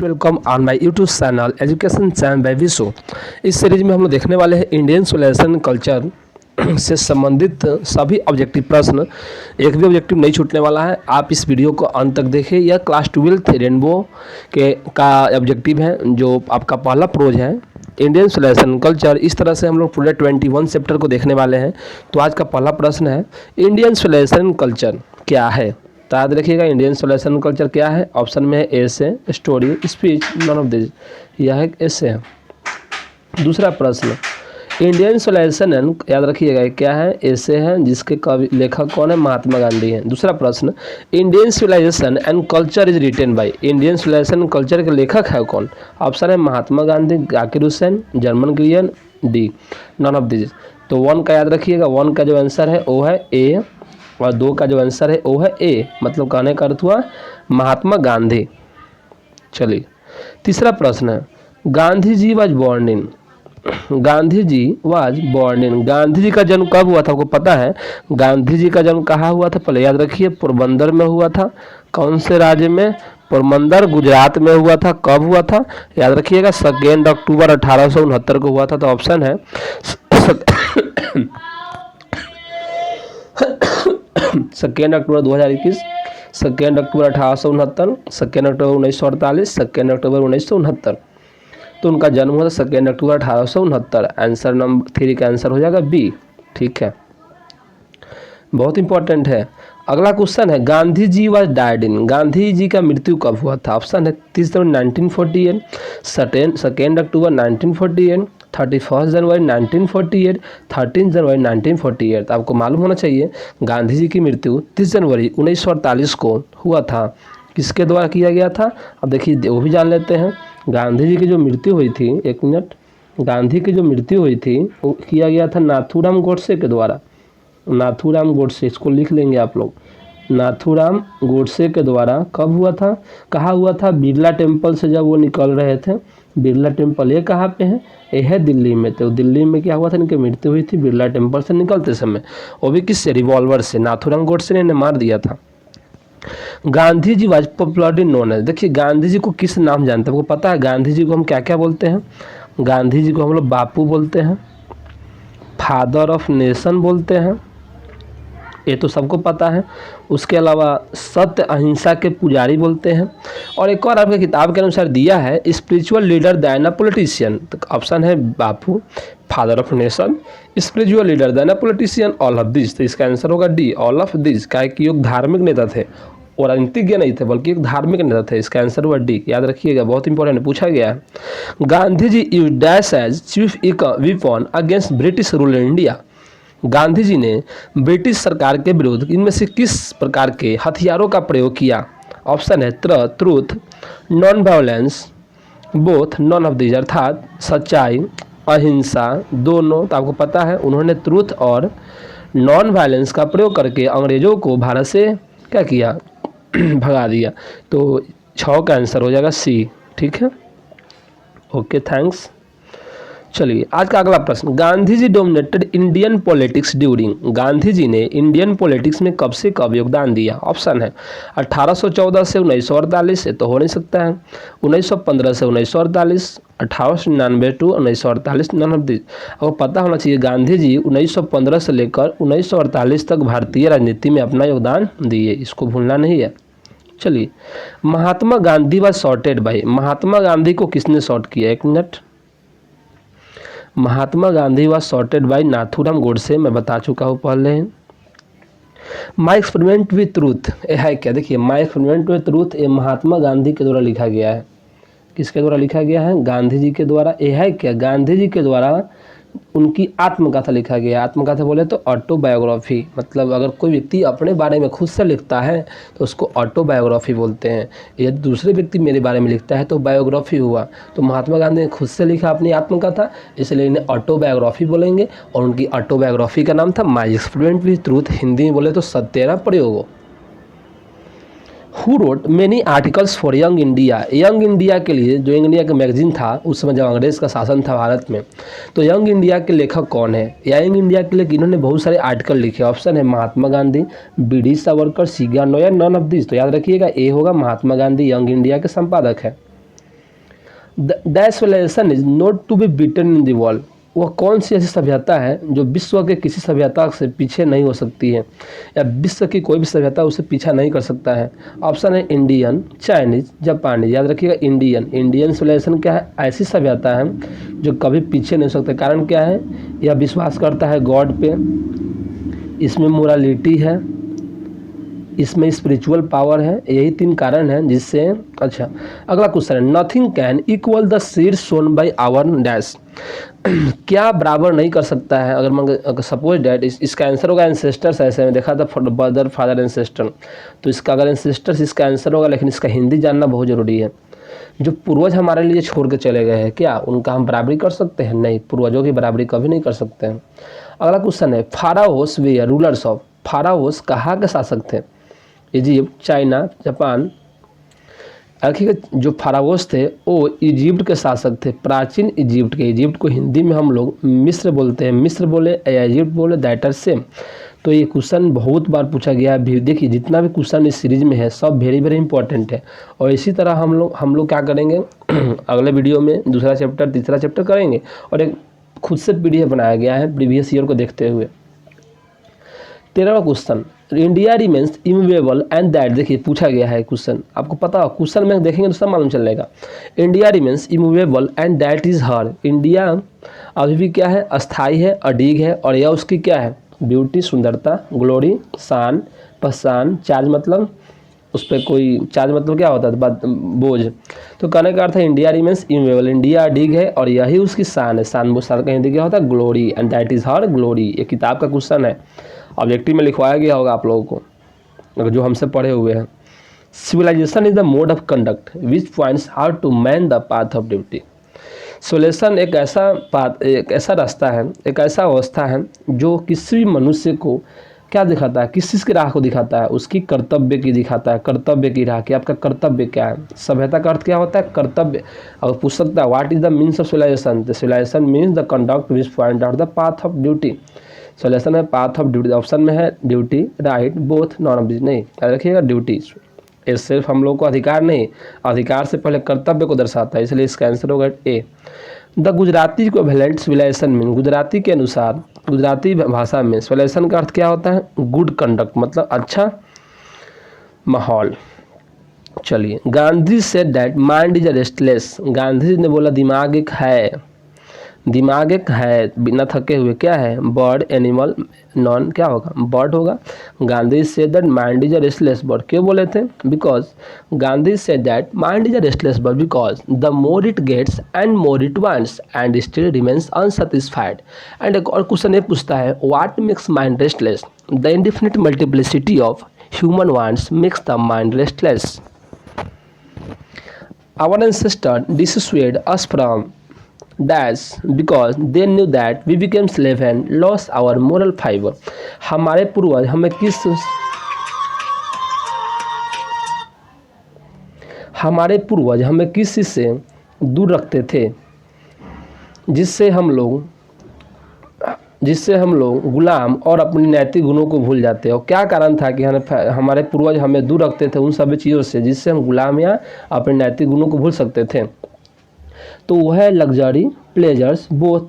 Welcome on my YouTube channel education channel by Vishu. इस series में हम लोग देखने वाले हैं इंडियन सोल्यूशन कल्चर से संबंधित सभी ऑब्जेक्टिव प्रश्न। एक भी ऑब्जेक्टिव नहीं छूटने वाला है। आप इस वीडियो को अंत तक देखें। यह क्लास 12 रेनबो के का ऑब्जेक्टिव है जो आपका पहला प्रोज है इंडियन सोल्यूशन कल्चर। इस तरह से हम लोग पूरे 21 चैप्टर को देखने वाले हैं। तो आज का पहला प्रश्न है इंडियन सोल्यूशन कल्चर क्या है। तो याद रखिएगा इंडियन सोल्यूशन कल्चर क्या है। ऑप्शन में है essay, story, speech, none of this. यह एक एसे है। दूसरा प्रश्न इंडियन सोल्यूशन याद रखिएगा क्या है, एसे है जिसके कवि लेखक कौन है, महात्मा गांधी हैं। दूसरा प्रश्न Indian civilization and culture is written by, Indian civilization culture के लेखक है कौन। ऑप्शन है महात्मा गांधी, जाकिर हुसैन, जर्मन ग्रियन, डी नन ऑफ दिस। तो 1 का याद रखिएगा, 1 का जो आंसर है वो है ए और 2 का जो आंसर है वो है ए, मतलब कहने का अर्थ हुआ महात्मा गांधी। चलिए तीसरा प्रश्न है Gandhi ji was born in, Gandhi ji was born in, Gandhi ji का जन्म कब हुआ था आपको पता है। गांधी जी का जन्म कहाँ हुआ था, पहले याद रखिए पोरबंदर में हुआ था। कौन से राज्य में, पोरबंदर गुजरात में हुआ था। कब हुआ था याद रखिएगा 2 अक्टूबर 1869 को हुआ था। तो ऑप्शन है 2 अक्टूबर 2021, 2 अक्टूबर 1869, 2 अक्टूबर 1948, 2 अक्टूबर 1969। तो उनका जन्म हुआ था 2 अक्टूबर 1869। आंसर नंबर 3 का आंसर हो जाएगा बी। ठीक है, बहुत इंपॉर्टेंट है। अगला क्वेश्चन है Gandhi ji was died in, Gandhi ji का मृत्यु कब हुआ था। ऑप्शन है 30 जनवरी 1948, 2 अक्टूबर 1948, 31 जनवरी 1948, 13 जनवरी 1948। तो आपको मालूम होना चाहिए गांधी जी की मृत्यु 30 जनवरी 1948 को हुआ था। किसके द्वारा किया गया था, अब देखिए वो भी जान लेते हैं। गांधी जी की जो मृत्यु हुई थी, एक मिनट, गांधी की जो मृत्यु हुई थी वो किया गया था नाथूराम गोडसे के द्वारा। नाथूराम गोडसे, इसको लिख लेंगे आप लोग, नाथूराम गोडसे के द्वारा। कब हुआ था, कहाँ हुआ था, बिरला टेम्पल से जब वो निकल रहे थे। बिरला टेम्पल ये कहाँ पे है, ये है दिल्ली में। तो दिल्ली में क्या हुआ था, इनकी मृत्यु हुई थी बिरला टेम्पल से निकलते समय, वो भी किससे, रिवॉल्वर से। नाथूराम गोडसे ने इन्हें मार दिया था। Gandhi ji was popularly known है, देखिए गांधी जी को किस नाम जानते हैं आपको पता है। गांधी जी को हम क्या क्या बोलते हैं, गांधी जी को हम लोग बापू बोलते हैं, फादर ऑफ नेशन बोलते हैं, ये तो सबको पता है। उसके अलावा सत्य अहिंसा के पुजारी बोलते हैं। और एक और आपके किताब के अनुसार दिया है spiritual leader than a politician. तो ऑप्शन है Bapu, father of nation, spiritual leader than a politician, all of this. तो इसका आंसर होगा डी, ऑल ऑफ दिस। क्या है कि एक धार्मिक नेता थे और राजनीतिज्ञ नहीं थे बल्कि एक धार्मिक नेता थे। इसका आंसर हुआ डी, याद रखिएगा, बहुत इंपॉर्टेंट पूछा गया है। Gandhi ji used dash as chief weapon against British rule in India, Gandhi ji ने ब्रिटिश सरकार के विरुद्ध इनमें से किस प्रकार के हथियारों का प्रयोग किया। ऑप्शन है truth, non violence, both, none of this, अर्थात सच्चाई, अहिंसा, दोनों। तो आपको पता है उन्होंने ट्रूथ और नॉन वायलेंस का प्रयोग करके अंग्रेजों को भारत से क्या किया, भगा दिया। तो 6 का आंसर हो जाएगा सी। ठीक है, ओके, थैंक्स। चलिए आज का अगला प्रश्न Gandhi ji dominated Indian politics during, Gandhi ji ने इंडियन पॉलिटिक्स में कब से कब योगदान दिया। ऑप्शन है 1814 से 1948, से तो हो नहीं सकता है, 1915 से 1948, 1899 टू 1948, नन ऑफ दिस। आपको पता होना चाहिए गांधी जी 1915 से लेकर 1948 तक भारतीय राजनीति में अपना योगदान दिए, इसको भूलना नहीं है। चलिए Mahatma Gandhi was sorted by, Mahatma Gandhi को किसने सॉर्ट किया, एक minute. Mahatma Gandhi was sorted by Nathuram Godse, मैं बता चुका हूँ पहले। माई एक्सपेरिमेंट विथ ट्रूथ ये है क्या, देखिए माई एक्सपेरिमेंट विथ ट्रूथ ये महात्मा गांधी के द्वारा लिखा गया है। किसके द्वारा लिखा गया है, गांधी जी के द्वारा। ये है क्या, गांधी जी के द्वारा उनकी आत्मकथा लिखा गया। आत्मकथा बोले तो ऑटोबायोग्राफी, मतलब अगर कोई व्यक्ति अपने बारे में खुद से लिखता है तो उसको ऑटोबायोग्राफी बोलते हैं। यदि दूसरे व्यक्ति मेरे बारे में लिखता है तो बायोग्राफी हुआ। तो महात्मा गांधी ने खुद से लिखा अपनी आत्मकथा, इसलिए इन्हें ऑटोबायोग्राफी बोलेंगे। और उनकी ऑटोबायोग्राफी का नाम था my experiment with truth, Hindi में बोले तो सत्येरा प्रयोग। Who wrote many articles for young India, young India के लिए जो इंडिया का मैगजीन था उस समय जब अंग्रेज का शासन था भारत में, तो यंग इंडिया के लेखक कौन है, यंग इंडिया के लिए इन्होंने बहुत सारे आर्टिकल लिखे। ऑप्शन है महात्मा गांधी, बी.डी. सावरकर, सिगा नोयर, नन ऑफ दिस। तो याद रखिएगा ए होगा, महात्मा गांधी यंग इंडिया के संपादक है। That civilisation is not to be beaten in the world. वह कौन सी ऐसी सभ्यता है जो विश्व के किसी सभ्यता से पीछे नहीं हो सकती है, या विश्व की कोई भी सभ्यता उसे पीछा नहीं कर सकता है। ऑप्शन है इंडियन, चाइनीज, जापानी। याद रखिएगा इंडियन सिविलाइजेशन क्या है, ऐसी सभ्यता है जो कभी पीछे नहीं हो सकते। कारण क्या है, यह विश्वास करता है गॉड पे, इसमें मोरालिटी है, इसमें स्पिरिचुअल पावर है। यही 3 कारण हैं जिससे। अच्छा, अगला क्वेश्चन है, nothing can equal the seed sown by our dash. क्या बराबर नहीं कर सकता है, अगर सपोज डैट इसका आंसर होगा एंसेस्टर्स। ऐसे में देखा था ब्रदर फादर एंसेस्टर, तो इसका अगर एंसेस्टर्स इसका आंसर होगा, लेकिन इसका हिंदी जानना बहुत ज़रूरी है। जो पूर्वज हमारे लिए छोड़ के चले गए हैं, क्या उनका हम बराबरी कर सकते हैं? नहीं, पूर्वजों की बराबरी कभी नहीं कर सकते हैं। अगला क्वेश्चन है, फाराओस वे रूलर्स ऑफ। फाराओस कहाँ के शासक थे? Egypt, China, Japan. आखिर जो फाराओस थे वो इजिप्ट के शासक थे, प्राचीन इजिप्ट के। इजिप्ट को हिंदी में हम लोग मिस्र बोलते हैं, मिस्र बोले या इजिप्ट बोले, दैट आर सेम। तो ये क्वेश्चन बहुत बार पूछा गया है। देखिए जितना भी क्वेश्चन इस सीरीज में है सब वेरी वेरी इंपॉर्टेंट है। और इसी तरह हम लोग क्या करेंगे अगले वीडियो में दूसरा चैप्टर तीसरा चैप्टर करेंगे, और एक खुद से PDF बनाया गया है प्रीवियस ईयर को देखते हुए। 13वां question, India remains immovable and that. देखिए पूछा गया है क्वेश्चन, आपको पता हो क्वेश्चन में देखेंगे तो सब मालूम चलेगा। India remains immovable and that is her. India अभी भी क्या है, अस्थाई है, अडीग है, और यह उसकी क्या है, ब्यूटी, सुंदरता, ग्लोरी, शान, पहचान, चार्ज मतलब उस पर कोई चार्ज मतलब क्या होता है, बोझ। तो कहने का अर्थ है इंडिया रिमेन्स इमूवेबल, इंडिया अडीग है और यही उसकी शान है। शान का हिंदी क्या होता है, glory, and that is her glory. ये किताब का क्वेश्चन है, ऑब्जेक्टिव में लिखवाया गया होगा आप लोगों को, अगर जो हमसे पढ़े हुए हैं। Civilisation is the mode of conduct which points how to man the path of duty. Civilisation एक ऐसा रास्ता है, एक ऐसा अवस्था है जो किसी भी मनुष्य को क्या दिखाता है, किस चीज़ की राह को दिखाता है, उसकी कर्तव्य की दिखाता है। कर्तव्य की राह की, आपका कर्तव्य क्या है। सभ्यता का अर्थ क्या होता है, कर्तव्य। और पूछ सकता है what is the means of civilisation. The civilisation means the conduct which point out the path of duty. Civilisation में पाथ ऑफ ड्यूटी, ऑप्शन में है duty, right, both, none of this. नहीं, याद रखिएगा ड्यूटी। ये सिर्फ हम लोग को अधिकार नहीं, अधिकार से पहले कर्तव्य को दर्शाता है, इसलिए इसका आंसर होगा A. The Gujarati equivalent civilization mean. Gujarati के अनुसार, गुजराती भाषा में सिविलाइजेशन का अर्थ क्या होता है, गुड कंडक्ट, मतलब अच्छा माहौल। चलिए, Gandhi said that mind is restless. Gandhi ji ने बोला दिमाग एक है, दिमाग एक है बिना थके हुए, क्या है, बर्ड, एनिमल, नॉन क्या होगा, बर्ड होगा। Gandhi said that mind is a restless bird. क्यों बोले थे, because Gandhi said that mind is a restless bird because the more it gets and more it wants and still remains unsatisfied. And एक और question ये पूछता है, what makes mind restless. The indefinite multiplicity of human wants makes the mind restless. Our ancestor dissuade us from dash because they knew that we became slave and lost our moral fiber। हमारे पूर्वज हमें किस चीज़ से दूर रखते थे, जिससे हम लोग गुलाम और अपनी नैतिक गुणों को भूल जाते हैं। और क्या कारण था कि हमारे पूर्वज हमें दूर रखते थे उन सभी चीज़ों से जिससे हम गुलाम या अपने नैतिक गुणों को भूल सकते थे। तो वह है लग्जरी, प्लेजर्स, बोथ।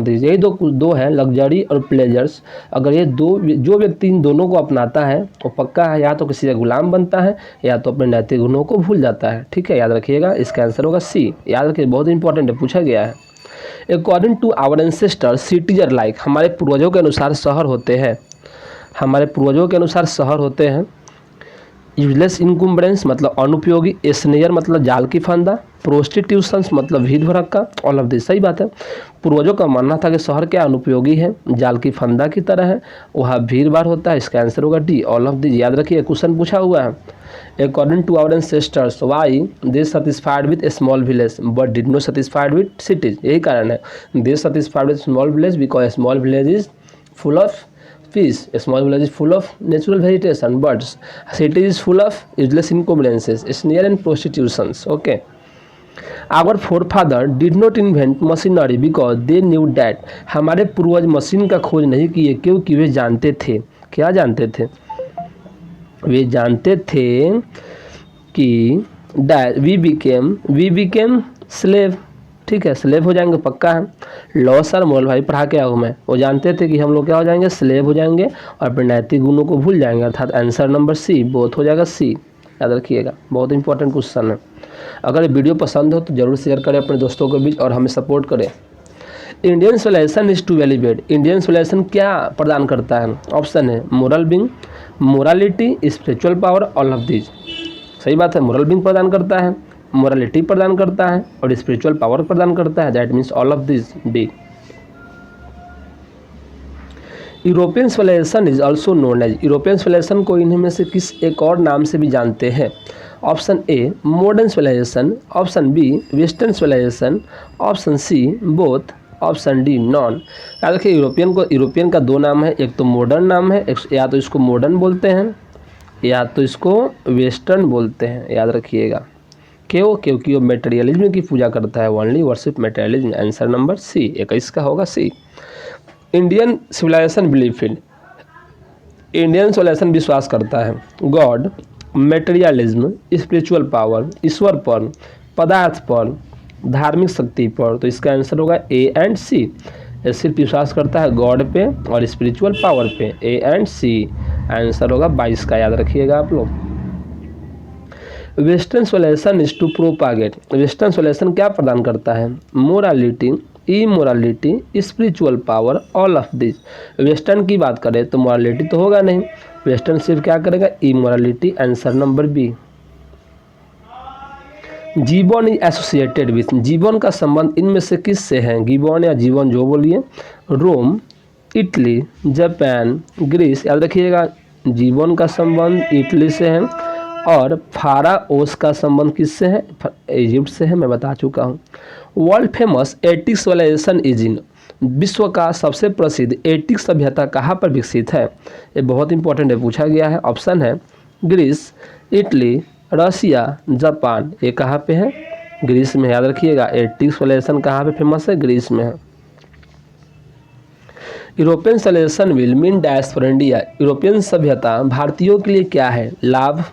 यही दो है, लग्जरी और प्लेजर्स। अगर ये जो व्यक्ति इन दोनों को अपनाता है वो पक्का है या तो किसी का गुलाम बनता है या तो अपने नैतिक गुणों को भूल जाता है। ठीक है, याद रखिएगा, इसका आंसर होगा सी। याद रखिए, बहुत इंपॉर्टेंट है, पूछा गया है। According to our ancestor cities are like. हमारे पूर्वजों के अनुसार शहर होते हैं, हमारे पूर्वजों के अनुसार शहर होते हैं यूजलेस इनकम्बरेंस मतलब अनुपयोगी, एस्नेयर मतलब जाल की फंदा, प्रोस्टिट्यूशंस मतलब भीड़ भड़क्का, ऑल ऑफ दिस। सही बात है, पूर्वजों का मानना था कि शहर क्या अनुपयोगी है, जाल की फंदा की तरह है, वहाँ भीड़ भाड़ होता है। इसका आंसर होगा डी, ऑल ऑफ दिस। याद रखिए, क्वेश्चन पूछा हुआ है, according to our ancestors why they satisfied with a small village but did not satisfied with cities. यही कारण है, they satisfied with small village because small village is full of peace. A small village is full of natural vegetation, but city is full of useless inconveniences, snare and prostitutions. Okay. Our forefather did not invent machinery because they knew that। हमारे पूर्वज machine का खोज नहीं किए क्योंकि वे जानते थे, क्या जानते थे, वे जानते थे कि that we became स्लेव, ठीक है, स्लेव हो जाएंगे, पक्का है। लॉ सर मोल भाई पढ़ा के आऊँ मैं, वो जानते थे कि हम लोग क्या हो जाएंगे, स्लेव हो जाएंगे और अपने नैतिक गुणों को भूल जाएंगे, अर्थात आंसर नंबर सी बोथ हो जाएगा, सी, याद रखिएगा, बहुत इंपॉर्टेंट क्वेश्चन है। अगर ये वीडियो पसंद हो तो जरूर शेयर करें अपने दोस्तों के बीच और हमें सपोर्ट करें। Indian solution is to elevate, Indian solution क्या प्रदान करता है? ऑप्शन है moral being, morality, spiritual power, all of these. सही बात है, मोरल बीइंग प्रदान करता है, मोरालिटी प्रदान करता है और स्पिरिचुअल पावर प्रदान करता है, that means all of this, D. European civilization is also known as, European civilization को इन्हीं में से किस एक और नाम से भी जानते हैं? Option A modern civilization, option B western civilization, option C both, option D none. याद रखिए यूरोपियन का दो नाम है, एक तो मॉडर्न नाम है, या तो इसको मॉडर्न बोलते हैं या तो इसको वेस्टर्न बोलते हैं, याद रखिएगा। क्यों? क्योंकि वो मटेरियलिज्म की पूजा करता है, only worship materialism, answer number C, 21 का होगा C. Indian civilization belief in, Indian civilization विश्वास करता है गॉड, मटेरियलिज्म, स्पिरिचुअल पावर, ईश्वर पर, पदार्थ पर, धार्मिक शक्ति पर, तो इसका आंसर होगा ए एंड सी। ये सिर्फ विश्वास करता है गॉड पे और स्पिरिचुअल पावर पे, ए एंड सी, आंसर होगा 22 का, याद रखिएगा आप लोग। Western solution is to propagate, western solution क्या प्रदान करता है? Morality, immorality, spiritual power, all of this. Western की बात करें तो मोरालिटी तो होगा नहीं, वेस्टर्न सिर्फ क्या करेगा, इमोरालिटी, आंसर नंबर बी। जीवन इज एसोसिएटेड विथ, जीवन का संबंध इनमें से किस से है? गिबॉन या जीवन जो बोलिए, रोम, इटली, जापान, ग्रीस, याद रखिएगा जीवन का संबंध इटली से है और फाराओस का संबंध किससे है? इजिप्ट से है, मैं बता चुका हूँ। World famous Attic civilization is in, विश्व का सबसे प्रसिद्ध एटिक सभ्यता कहाँ पर विकसित है? ये बहुत इंपॉर्टेंट है, पूछा गया है। ऑप्शन है ग्रीस, इटली, रसिया, जापान। ये कहाँ पे है? ग्रीस में, याद रखिएगा। एटिक सिविलाइजेशन कहाँ पे फेमस है? ग्रीस में है। European civilization will mean dash for India, European सभ्यता भारतीयों के लिए क्या है? लाभ,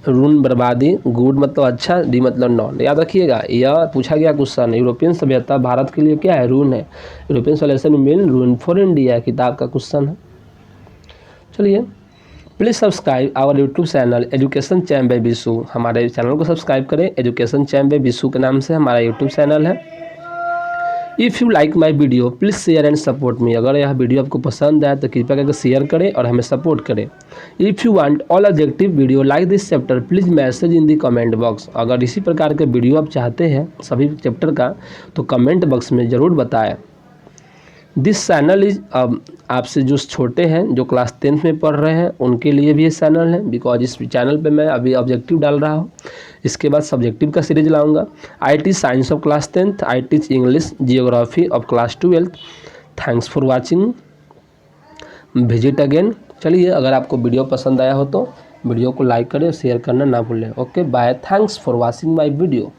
ऋण, बर्बादी, गुड मतलब अच्छा, डी मतलब नॉन, याद रखिएगा। यह पूछा गया क्वेश्चन है, यूरोपियन सभ्यता भारत के लिए क्या है? ऋण है। यूरोपियन सिविलाइजेशन मीन ऋण फॉर इंडिया, किताब का क्वेश्चन है। चलिए, please subscribe our YouTube channel education champ by Vishu, हमारे चैनल को सब्सक्राइब करें। एजुकेशन चैम्प बाय विशु के नाम से हमारा यूट्यूब चैनल है। If you like my video please share and support me, अगर यह वीडियो आपको पसंद आए तो कृपया करके शेयर करें और हमें सपोर्ट करें। If you want all objective video like this chapter please message in the comment box, अगर इसी प्रकार के वीडियो आप चाहते हैं सभी चैप्टर का तो कमेंट बॉक्स में ज़रूर बताएं। दिस चैनल इज, अब आपसे जो छोटे हैं, जो क्लास 10th में पढ़ रहे हैं, उनके लिए भी ये चैनल है, बिकॉज इस चैनल पे मैं अभी ऑब्जेक्टिव डाल रहा हूँ, इसके बाद सब्जेक्टिव का सीरीज लाऊंगा। I teach science of class 10th, I teach English, geography of class 12th। Thanks for watching, visit again. चलिए, अगर आपको वीडियो पसंद आया हो तो वीडियो को लाइक करें, शेयर करना ना भूलें। Okay bye, thanks for watching my video.